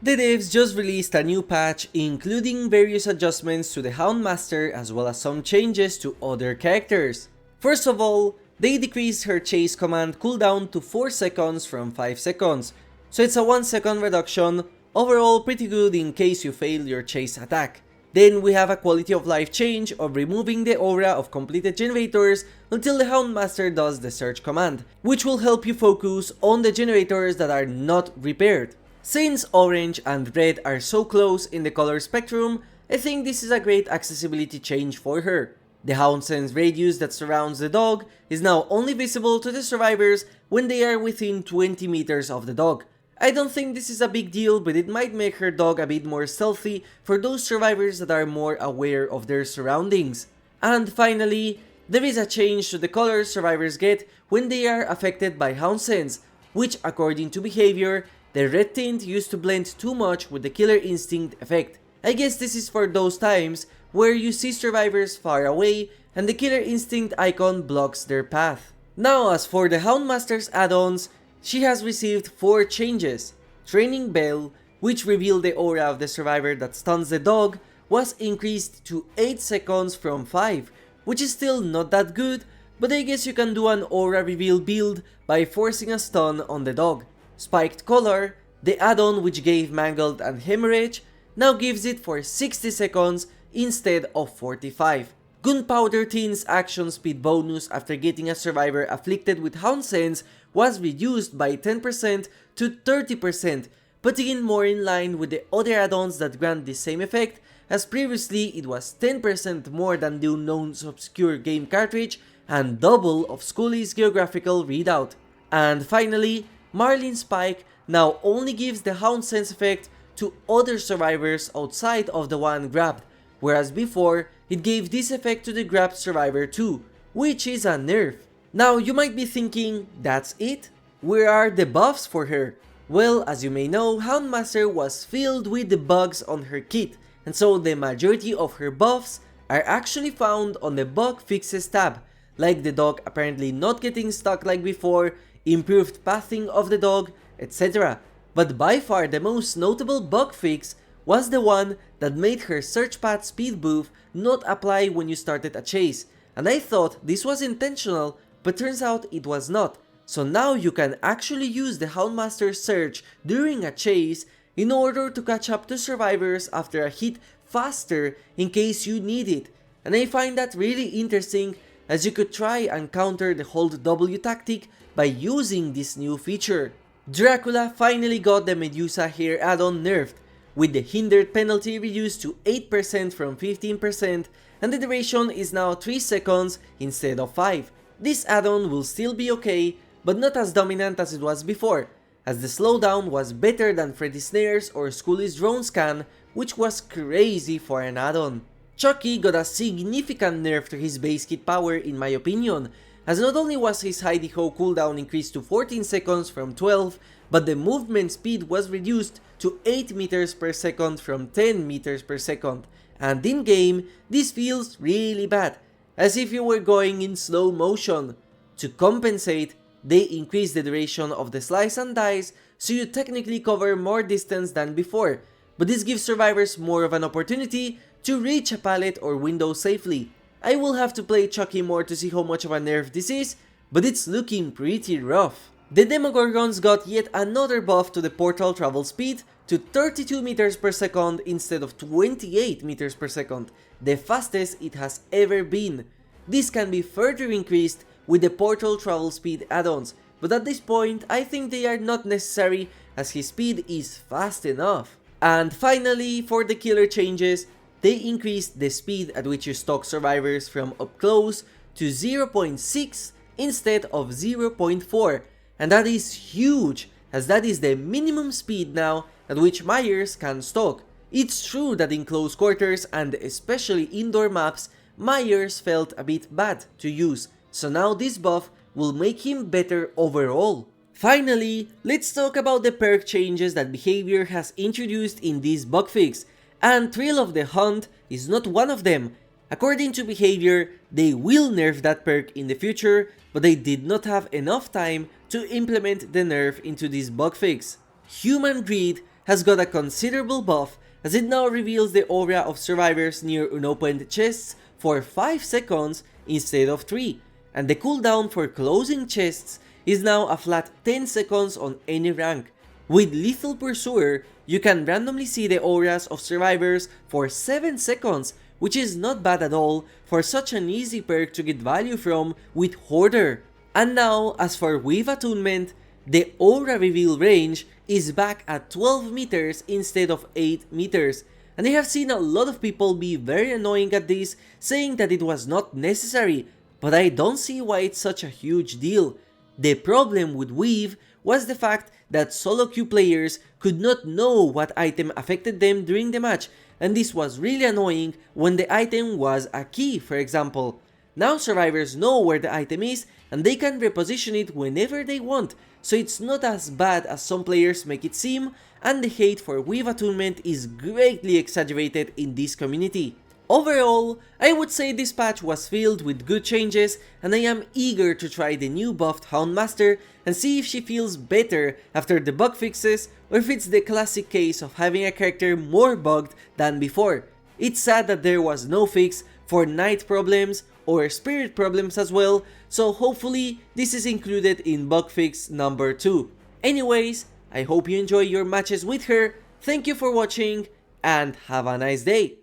The devs just released a new patch including various adjustments to the Houndmaster as well as some changes to other characters. First of all, they decreased her chase command cooldown to 4 seconds from 5 seconds, so it's a 1 second reduction, overall pretty good in case you fail your chase attack. Then we have a quality of life change of removing the aura of completed generators until the Houndmaster does the search command, which will help you focus on the generators that are not repaired. Since orange and red are so close in the color spectrum, I think this is a great accessibility change for her. The Hound Sense radius that surrounds the dog is now only visible to the survivors when they are within 20 meters of the dog. I don't think this is a big deal, but it might make her dog a bit more stealthy for those survivors that are more aware of their surroundings. And finally, there is a change to the colors survivors get when they are affected by Hound Sense, which according to behavior, the red tint used to blend too much with the Killer Instinct effect. I guess this is for those times where you see survivors far away and the Killer Instinct icon blocks their path. Now as for the Houndmaster's add-ons, she has received 4 changes. Training Bell, which revealed the aura of the survivor that stuns the dog, was increased to 8 seconds from 5, which is still not that good, but I guess you can do an aura reveal build by forcing a stun on the dog. Spiked Color, the add-on which gave Mangled and Hemorrhage, now gives it for 60 seconds instead of 45. Gunpowder Tin's action speed bonus after getting a survivor afflicted with Hound Sense was reduced by 10% to 30%, putting it more in line with the other add-ons that grant the same effect, as previously it was 10% more than the Unknown's obscure game cartridge and double of Scully's geographical readout. And finally, Marlin Spike now only gives the Hound Sense effect to other survivors outside of the one grabbed, whereas before it gave this effect to the grabbed survivor too, which is a nerf. Now you might be thinking, that's it? Where are the buffs for her? Well, as you may know, Houndmaster was filled with the bugs on her kit, and so the majority of her buffs are actually found on the bug fixes tab, like the dog apparently not getting stuck like before, improved pathing of the dog, etc. But by far the most notable bug fix was the one that made her search path speed buff not apply when you started a chase, and I thought this was intentional, but turns out it was not. So now you can actually use the Houndmaster search during a chase in order to catch up to survivors after a hit faster in case you need it, and I find that really interesting, as you could try and counter the hold W tactic by using this new feature. Dracula finally got the Medusa hair add-on nerfed, with the hindered penalty reduced to 8% from 15%, and the duration is now 3 seconds instead of 5. This add-on will still be okay, but not as dominant as it was before, as the slowdown was better than Freddy Snares or Scully's drone scan, which was crazy for an add-on. Chucky got a significant nerf to his base kit power in my opinion, as not only was his Hidey-Ho cooldown increased to 14 seconds from 12, but the movement speed was reduced to 8 meters per second from 10 meters per second, and in game this feels really bad, as if you were going in slow motion. To compensate, they increased the duration of the slice and dice, so you technically cover more distance than before, but this gives survivors more of an opportunity to reach a pallet or window safely. I will have to play Chucky more to see how much of a nerf this is, but it's looking pretty rough. The Demogorgons got yet another buff to the portal travel speed to 32 meters per second instead of 28 meters per second, the fastest it has ever been. This can be further increased with the portal travel speed add-ons, but at this point I think they are not necessary as his speed is fast enough. And finally, for the killer changes, they increased the speed at which you stalk survivors from up close to 0.6 instead of 0.4, and that is huge, as that is the minimum speed now at which Myers can stalk. It's true that in close quarters and especially indoor maps, Myers felt a bit bad to use, so now this buff will make him better overall. Finally, let's talk about the perk changes that Behavior has introduced in this bug fix, and Thrill of the Hunt is not one of them. According to Behavior, they will nerf that perk in the future, but they did not have enough time to implement the nerf into this bug fix. Human Greed has got a considerable buff, as it now reveals the aura of survivors near unopened chests for 5 seconds instead of 3, and the cooldown for closing chests is now a flat 10 seconds on any rank. With Lethal Pursuer, you can randomly see the auras of survivors for 7 seconds, which is not bad at all for such an easy perk to get value from with Hoarder. And now, as for Weave Attunement, the aura reveal range is back at 12 meters instead of 8 meters, and I have seen a lot of people be very annoying at this, saying that it was not necessary, but I don't see why it's such a huge deal. The problem with Weave was the fact that solo queue players could not know what item affected them during the match, and this was really annoying when the item was a key, for example. Now survivors know where the item is and they can reposition it whenever they want, so it's not as bad as some players make it seem, and the hate for Weave Attunement is greatly exaggerated in this community. Overall, I would say this patch was filled with good changes, and I am eager to try the new buffed Houndmaster and see if she feels better after the bug fixes, or if it's the classic case of having a character more bugged than before. It's sad that there was no fix for night problems or spirit problems as well, so hopefully this is included in bug fix number 2. Anyways, I hope you enjoy your matches with her, thank you for watching, and have a nice day!